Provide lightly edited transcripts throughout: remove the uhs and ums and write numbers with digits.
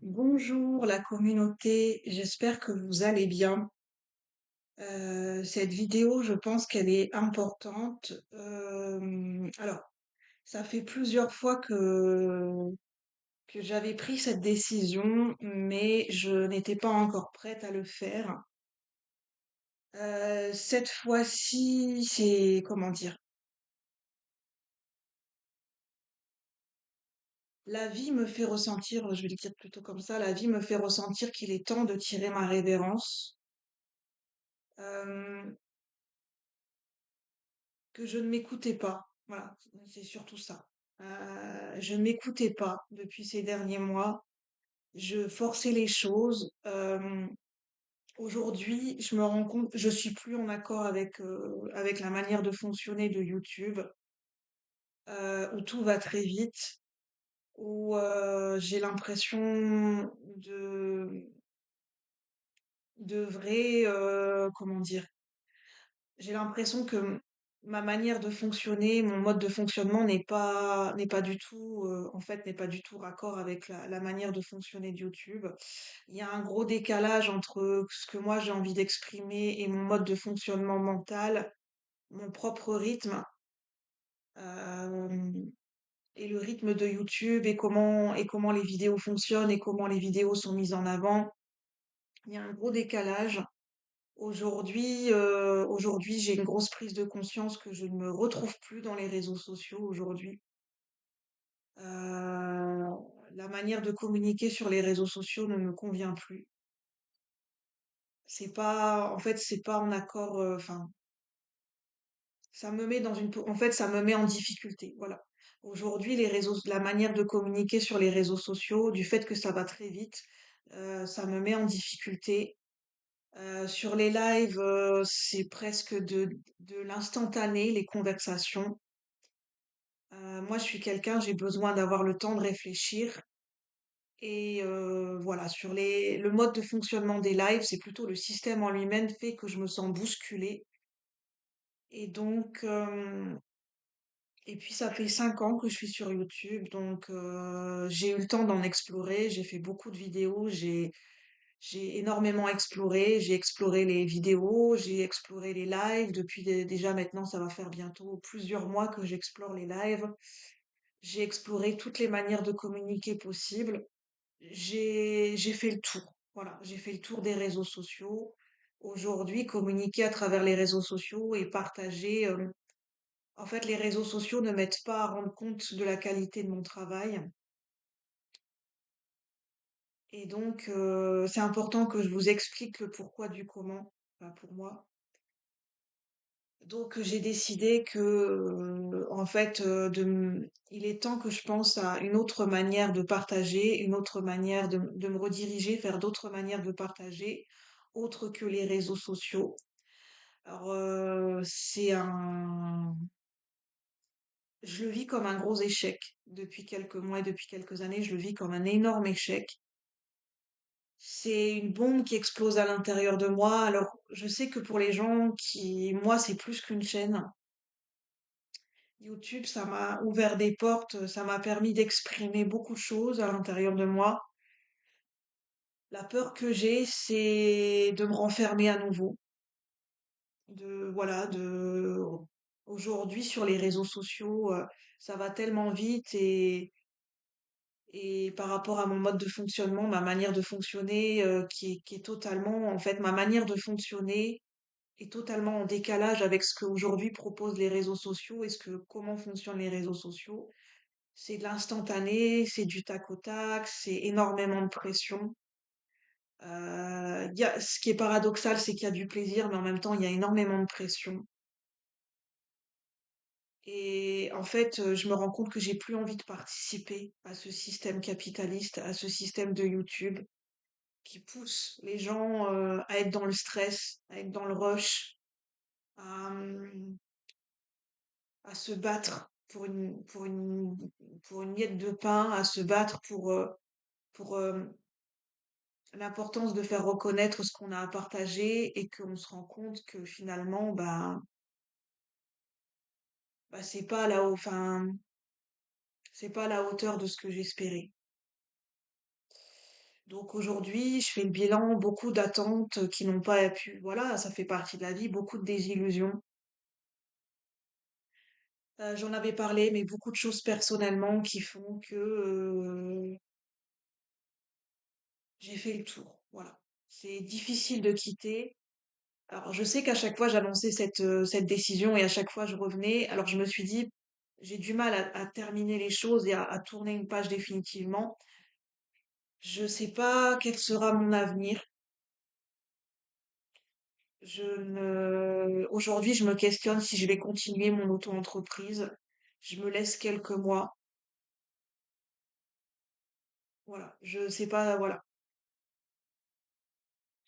Bonjour la communauté, j'espère que vous allez bien. Cette vidéo, je pense qu'elle est importante. Alors, ça fait plusieurs fois que j'avais pris cette décision, mais je n'étais pas encore prête à le faire. Cette fois-ci, c'est, comment dire, la vie me fait ressentir, je vais le dire plutôt comme ça, la vie me fait ressentir qu'il est temps de tirer ma révérence. Euh, que je ne m'écoutais pas. Voilà, c'est surtout ça. Je ne m'écoutais pas depuis ces derniers mois. Je forçais les choses. Aujourd'hui, je me rends compte, je suis plus en accord avec la manière de fonctionner de YouTube, où tout va très vite, où j'ai l'impression de vrai, comment dire, j'ai l'impression que ma manière de fonctionner, mon mode de fonctionnement n'est pas du tout, en fait, n'est pas du tout raccord avec la manière de fonctionner de YouTube. Il y a un gros décalage entre ce que moi j'ai envie d'exprimer et mon mode de fonctionnement mental, mon propre rythme, euh, et le rythme de YouTube et comment les vidéos fonctionnent et comment les vidéos sont mises en avant. Il y a un gros décalage. Aujourd'hui, j'ai une grosse prise de conscience que je ne me retrouve plus dans les réseaux sociaux aujourd'hui. Euh, la manière de communiquer sur les réseaux sociaux ne me convient plus. C'est pas, en fait, c'est pas en accord. Enfin, ça me met en fait, ça me met en difficulté. Voilà. Aujourd'hui, la manière de communiquer sur les réseaux sociaux, du fait que ça va très vite, ça me met en difficulté. Sur les lives, c'est presque de l'instantané, les conversations. Moi, je suis quelqu'un, j'ai besoin d'avoir le temps de réfléchir. Et voilà, le mode de fonctionnement des lives, c'est plutôt le système en lui-même fait que je me sens bousculée. Et donc, et puis ça fait 5 ans que je suis sur YouTube, donc j'ai eu le temps d'en explorer. J'ai fait beaucoup de vidéos, j'ai énormément exploré. J'ai exploré les vidéos, j'ai exploré les lives. Depuis déjà maintenant, ça va faire bientôt plusieurs mois que j'explore les lives. J'ai exploré toutes les manières de communiquer possibles. J'ai fait le tour. Voilà, j'ai fait le tour des réseaux sociaux. Aujourd'hui, communiquer à travers les réseaux sociaux et partager. En fait, les réseaux sociaux ne m'aident pas à rendre compte de la qualité de mon travail. Et donc, c'est important que je vous explique le pourquoi du comment, enfin, pour moi. Donc j'ai décidé que, en fait, il est temps que je pense à une autre manière de partager, une autre manière de me rediriger vers d'autres manières de partager, autres que les réseaux sociaux. Alors, je le vis comme un gros échec depuis quelques mois et depuis quelques années. Je le vis comme un énorme échec. C'est une bombe qui explose à l'intérieur de moi. Alors, je sais que pour les gens moi, c'est plus qu'une chaîne. YouTube, ça m'a ouvert des portes, ça m'a permis d'exprimer beaucoup de choses à l'intérieur de moi. La peur que j'ai, c'est de me renfermer à nouveau. Voilà, aujourd'hui sur les réseaux sociaux, ça va tellement vite et par rapport à mon mode de fonctionnement, ma manière de fonctionner, qui est totalement, en fait, ma manière de fonctionner est totalement en décalage avec ce qu'aujourd'hui proposent les réseaux sociaux et comment fonctionnent les réseaux sociaux. C'est de l'instantané, c'est du tac au tac, c'est énormément de pression. Ce qui est paradoxal, c'est qu'il y a du plaisir, mais en même temps, il y a énormément de pression. Et en fait, je me rends compte que j'ai plus envie de participer à ce système capitaliste, à ce système de YouTube qui pousse les gens à être dans le stress, à être dans le rush, à, à se battre pour une miette de pain, à se battre pour l'importance de faire reconnaître ce qu'on a à partager et qu'on se rend compte que finalement, c'est pas à la enfin, c'est pas à la hauteur de ce que j'espérais. Donc aujourd'hui, je fais le bilan, beaucoup d'attentes qui n'ont pas pu, voilà, ça fait partie de la vie, beaucoup de désillusions. J'en avais parlé, mais beaucoup de choses personnellement qui font que j'ai fait le tour. Voilà. C'est difficile de quitter. Alors je sais qu'à chaque fois j'annonçais cette décision et à chaque fois je revenais. Alors je me suis dit, j'ai du mal à terminer les choses et à tourner une page définitivement. Je sais pas quel sera mon avenir. Aujourd'hui, je me questionne si je vais continuer mon auto-entreprise. Je me laisse quelques mois. Voilà. Je sais pas, voilà.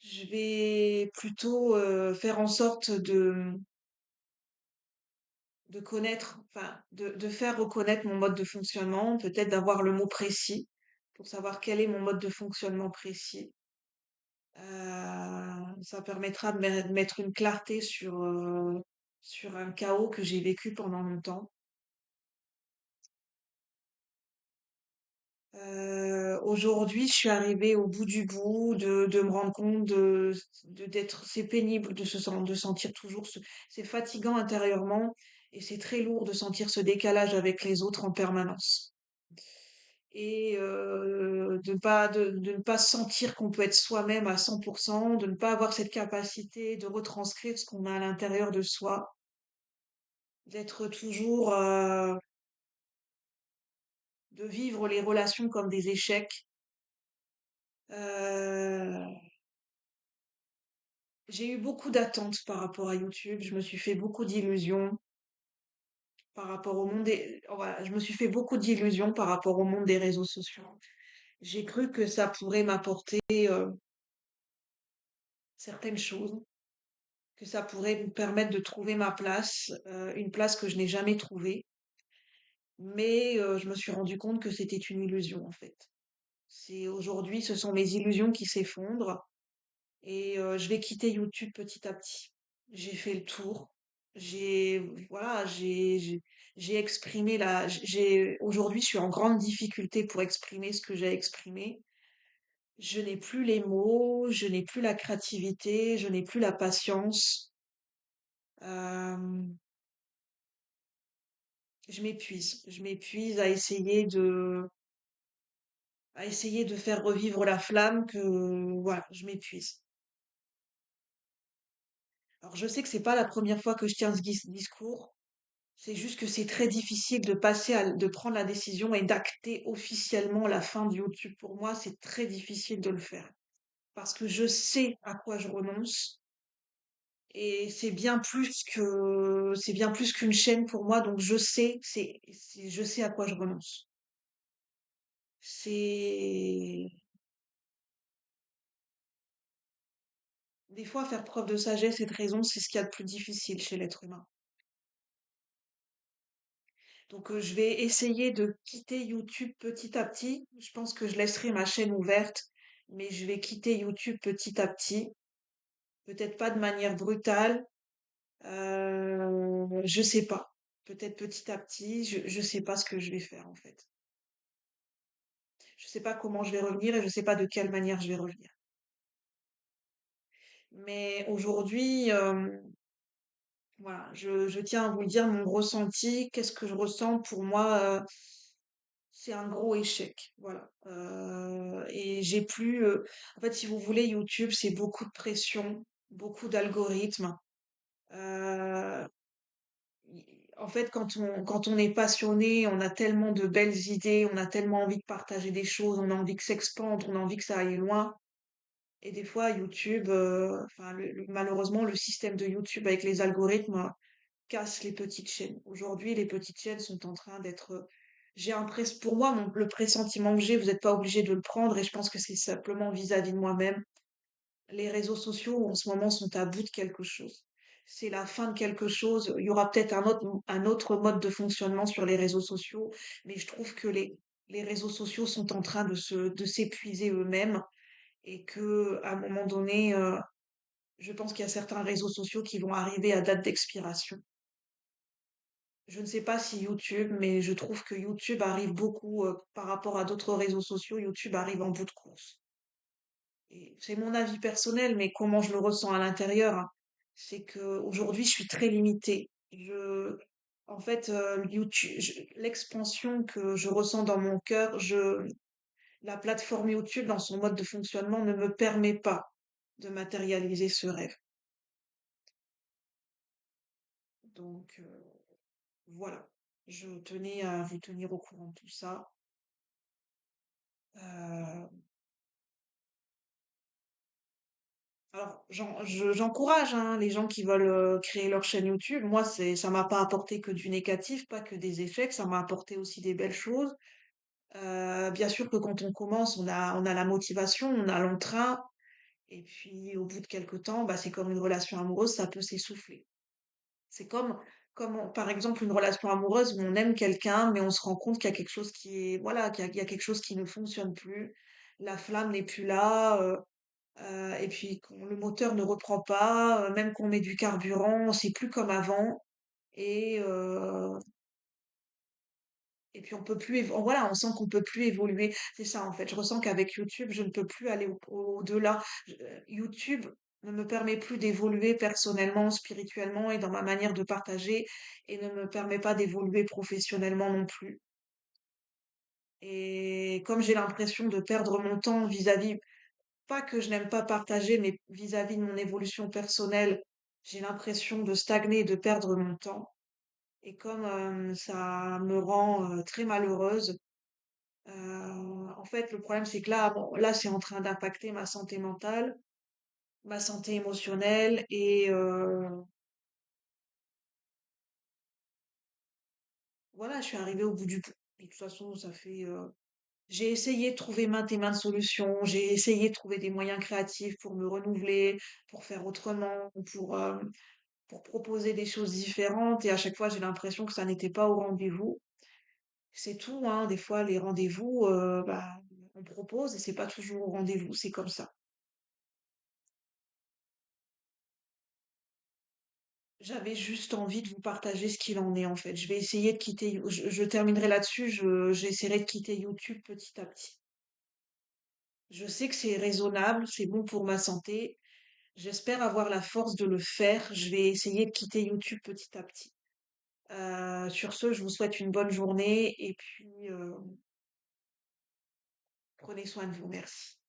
Je vais plutôt faire en sorte de connaître, enfin, de faire reconnaître mon mode de fonctionnement, peut-être d'avoir le mot précis pour savoir quel est mon mode de fonctionnement précis. Ça permettra de mettre une clarté sur un chaos que j'ai vécu pendant longtemps. Aujourd'hui, je suis arrivée au bout du bout de me rendre compte d'être, c'est pénible de sentir toujours c'est fatigant intérieurement et c'est très lourd de sentir ce décalage avec les autres en permanence. Et de ne pas sentir qu'on peut être soi-même à 100%, de ne pas avoir cette capacité de retranscrire ce qu'on a à l'intérieur de soi, d'être toujours, de vivre les relations comme des échecs. Euh, J'ai eu beaucoup d'attentes par rapport à YouTube. Je me suis fait beaucoup d'illusions par rapport au monde des... Voilà, je me suis fait beaucoup d'illusions par rapport au monde des réseaux sociaux. J'ai cru que ça pourrait m'apporter certaines choses, que ça pourrait me permettre de trouver ma place, une place que je n'ai jamais trouvée. Mais je me suis rendu compte que c'était une illusion en fait. C'est aujourd'hui, ce sont mes illusions qui s'effondrent et je vais quitter YouTube petit à petit. J'ai fait le tour. J'ai, voilà, j'ai exprimé aujourd'hui, je suis en grande difficulté pour exprimer ce que j'ai exprimé. Je n'ai plus les mots, je n'ai plus la créativité, je n'ai plus la patience. Euh, je m'épuise à essayer de faire revivre la flamme voilà, je m'épuise. Alors, je sais que c'est pas la première fois que je tiens ce discours. C'est juste que c'est très difficile de prendre la décision et d'acter officiellement la fin de YouTube. Pour moi, c'est très difficile de le faire. Parce que je sais à quoi je renonce. Et c'est bien plus qu'une chaîne pour moi. Donc je sais à quoi je renonce. C'est, des fois, faire preuve de sagesse et de raison, c'est ce qu'il y a de plus difficile chez l'être humain. Donc, je vais essayer de quitter YouTube petit à petit. Je pense que je laisserai ma chaîne ouverte, mais je vais quitter YouTube petit à petit. Peut-être pas de manière brutale. Je sais pas. Peut-être petit à petit. Je sais pas ce que je vais faire en fait. Je sais pas comment je vais revenir et je sais pas de quelle manière je vais revenir. Mais aujourd'hui, voilà, je tiens à vous le dire, mon ressenti, qu'est-ce que je ressens pour moi, c'est un gros échec, voilà. Et j'ai plus, en fait, si vous voulez, YouTube, c'est beaucoup de pression, beaucoup d'algorithmes. Euh, En fait, quand on est passionné, on a tellement de belles idées, on a tellement envie de partager des choses, on a envie que ça expande, on a envie que ça aille loin. Et des fois, YouTube, enfin, malheureusement, le système de YouTube avec les algorithmes casse les petites chaînes. Aujourd'hui, les petites chaînes sont en train d'être. J'ai un pour moi, le pressentiment que j'ai, vous n'êtes pas obligé de le prendre, et je pense que c'est simplement vis-à-vis de moi-même. Les réseaux sociaux en ce moment sont à bout de quelque chose. C'est la fin de quelque chose. Il y aura peut-être un autre mode de fonctionnement sur les réseaux sociaux, mais je trouve que les réseaux sociaux sont en train de s'épuiser eux-mêmes et que, à un moment donné, je pense qu'il y a certains réseaux sociaux qui vont arriver à date d'expiration. Je ne sais pas si YouTube, mais je trouve que YouTube arrive beaucoup, par rapport à d'autres réseaux sociaux, YouTube arrive en bout de course. et c'est mon avis personnel, mais comment je le ressens à l'intérieur, hein, c'est que aujourd'hui je suis très limitée. En fait, YouTube, l'expansion que je ressens dans mon cœur, la plateforme YouTube dans son mode de fonctionnement ne me permet pas de matérialiser ce rêve. Donc voilà, je tenais à vous tenir au courant de tout ça. Euh, Alors, j'encourage hein, les gens qui veulent créer leur chaîne YouTube. Moi, ça m'a pas apporté que du négatif, pas que des échecs. Ça m'a apporté aussi des belles choses. Bien sûr que quand on commence, on a la motivation, on a l'entrain. Et puis, au bout de quelques temps, bah, c'est comme une relation amoureuse, ça peut s'essouffler. C'est par exemple, une relation amoureuse où on aime quelqu'un, mais on se rend compte qu'il y a quelque chose qui est, voilà, qu'il y a quelque chose qui ne fonctionne plus. La flamme n'est plus là. Et puis quand le moteur ne reprend pas, même qu'on met du carburant, c'est plus comme avant. Et, euh, et puis on peut plus, voilà, on sent qu'on peut plus évoluer. C'est ça en fait. Je ressens qu'avec YouTube, je ne peux plus aller au-delà. YouTube ne me permet plus d'évoluer personnellement, spirituellement et dans ma manière de partager et ne me permet pas d'évoluer professionnellement non plus. Et comme j'ai l'impression de perdre mon temps vis-à-vis pas que je n'aime pas partager, mais vis-à-vis de mon évolution personnelle, j'ai l'impression de stagner et de perdre mon temps. Et comme ça me rend très malheureuse, en fait, le problème, c'est que là, bon, là, c'est en train d'impacter ma santé mentale, ma santé émotionnelle, et voilà, je suis arrivée au bout du bout. De toute façon, j'ai essayé de trouver maintes et maintes solutions, j'ai essayé de trouver des moyens créatifs pour me renouveler, pour faire autrement, pour proposer des choses différentes et à chaque fois j'ai l'impression que ça n'était pas au rendez-vous. C'est tout, hein. Des fois les rendez-vous, bah, on propose et c'est pas toujours au rendez-vous, c'est comme ça. J'avais juste envie de vous partager ce qu'il en est en fait. Je vais essayer de quitter, je terminerai là-dessus, j'essaierai de quitter YouTube petit à petit. Je sais que c'est raisonnable, c'est bon pour ma santé. J'espère avoir la force de le faire. Je vais essayer de quitter YouTube petit à petit. Sur ce, je vous souhaite une bonne journée et puis prenez soin de vous. Merci.